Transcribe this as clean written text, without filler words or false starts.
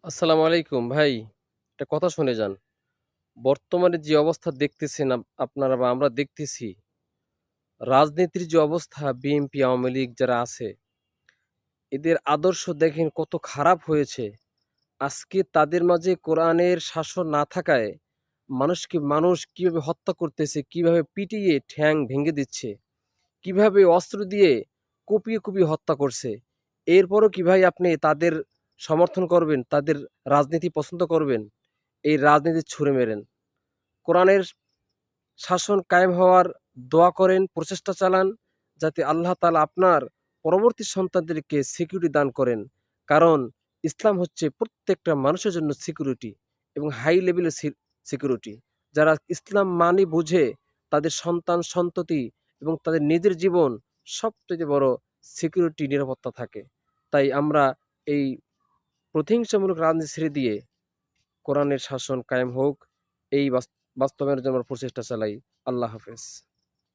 আসসালামু আলাইকুম ভাই। একটা কথা শুনে যান। বর্তমানে যে অবস্থা দেখতেছেন আপনারা বা আমরা দেখতেছি, রাজনীতির যে অবস্থা বিএনপি, আওয়ামী লীগ যারা আছে, এদের আদর্শ দেখেন কত খারাপ হয়েছে। আজকে তাদের মাঝে কোরআনের শাসন না থাকায় মানুষ কিভাবে হত্যা করতেছে, কিভাবে পিটিয়ে ঠ্যাং ভেঙে দিচ্ছে, কিভাবে অস্ত্র দিয়ে কুপিয়ে, কুপিয়ে হত্যা করছে। এরপরও কি ভাই আপনি তাদের সমর্থন করবেন? তাদের রাজনীতি পছন্দ করবেন? এই রাজনীতি ছুঁড়ে মেরেন। কোরআনের শাসন কায়েম হওয়ার দোয়া করেন, প্রচেষ্টা চালান, যাতে আল্লাহ তাআলা আপনার পরবর্তী সন্তানদেরকে সিকিউরিটি দান করেন। কারণ ইসলাম হচ্ছে প্রত্যেকটা মানুষের জন্য সিকিউরিটি এবং হাই লেভেলের সিকিউরিটি। যারা ইসলাম মানে বুঝে তাদের সন্তান-সন্ততি এবং তাদের নিজের জীবন সবথেকে বড় সিকিউরিটি নিরাপত্তা থাকে। তাই আমরা এই প্রতিহিংসামূলক রাজনীতি ছেড়ে দিয়ে কোরআনের শাসন কায়েম হোক এই বাস্তবায়নের জন্য আমরা প্রচেষ্টা চালাই। আল্লাহ হাফেজ।